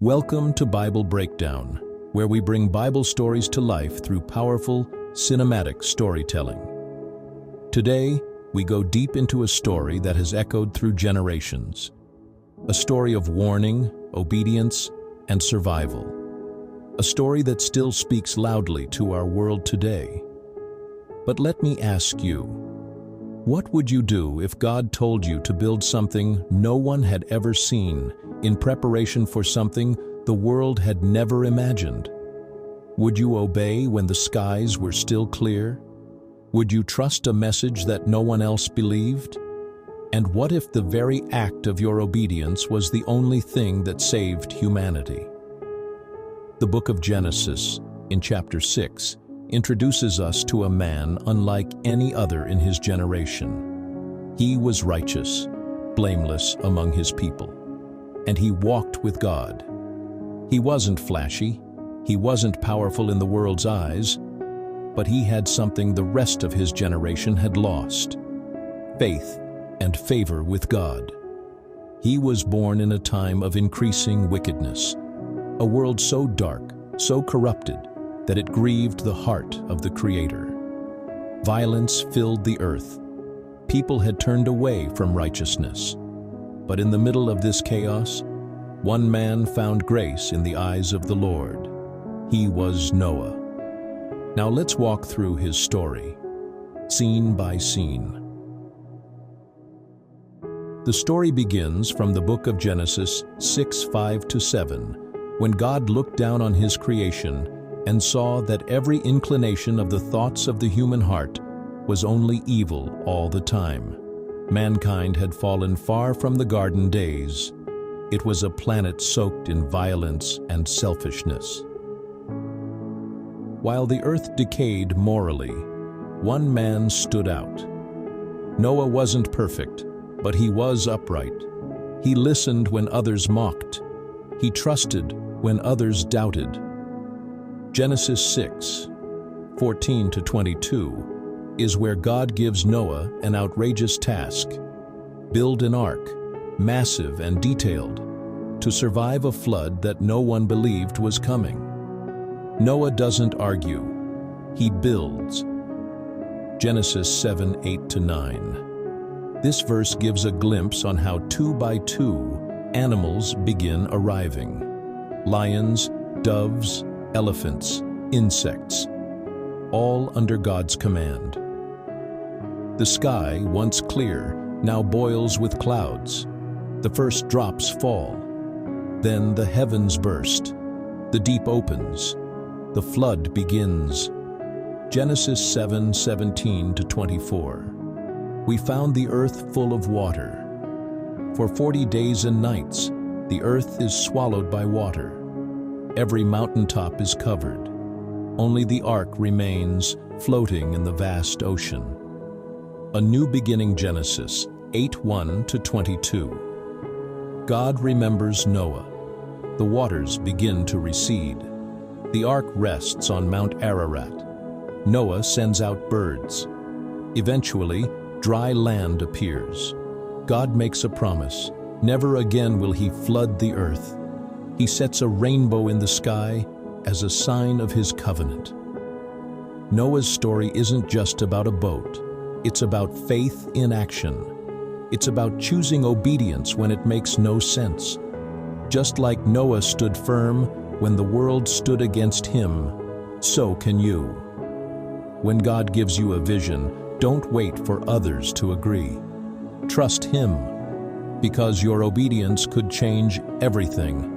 Welcome to Bible Breakdown, where we bring Bible stories to life through powerful, cinematic storytelling. Today, we go deep into a story that has echoed through generations. A story of warning, obedience, and survival. A story that still speaks loudly to our world today. But let me ask you, what would you do if God told you to build something no one had ever seen in preparation for something the world had never imagined? Would you obey when the skies were still clear? Would you trust a message that no one else believed? And what if the very act of your obedience was the only thing that saved humanity? The book of Genesis, in chapter 6, introduces us to a man unlike any other in his generation. He was righteous, blameless among his people, and he walked with God. He wasn't flashy, he wasn't powerful in the world's eyes, but he had something the rest of his generation had lost: faith and favor with God. He was born in a time of increasing wickedness, a world so dark, so corrupted, that it grieved the heart of the Creator. Violence filled the earth. People had turned away from righteousness. But in the middle of this chaos, one man found grace in the eyes of the Lord. He was Noah. Now let's walk through his story, scene by scene. The story begins from the book of Genesis 6:5-7, when God looked down on his creation and saw that every inclination of the thoughts of the human heart was only evil all the time. Mankind had fallen far from the garden days. It was a planet soaked in violence and selfishness. While the earth decayed morally, one man stood out. Noah wasn't perfect, but he was upright. He listened when others mocked. He trusted when others doubted. Genesis 6:14-22 is where God gives Noah an outrageous task: build an ark, massive and detailed, to survive a flood that no one believed was coming. Noah doesn't argue, he builds. Genesis 7:8-9. This verse gives a glimpse on how 2 by 2 animals begin arriving: lions, doves, elephants, insects, all under God's command. The sky, once clear, now boils with clouds. The first drops fall. Then the heavens burst. The deep opens. The flood begins. Genesis 7:17-24. We found the earth full of water. For 40 days and nights, the earth is swallowed by water. Every mountaintop is covered. Only the ark remains floating in the vast ocean. A new beginning. Genesis 8:1-22. God remembers Noah. The waters begin to recede. The ark rests on Mount Ararat. Noah sends out birds. Eventually, dry land appears. God makes a promise. Never again will he flood the earth. He sets a rainbow in the sky as a sign of his covenant. Noah's story isn't just about a boat. It's about faith in action. It's about choosing obedience when it makes no sense. Just like Noah stood firm when the world stood against him, so can you. When God gives you a vision, don't wait for others to agree. Trust Him, because your obedience could change everything.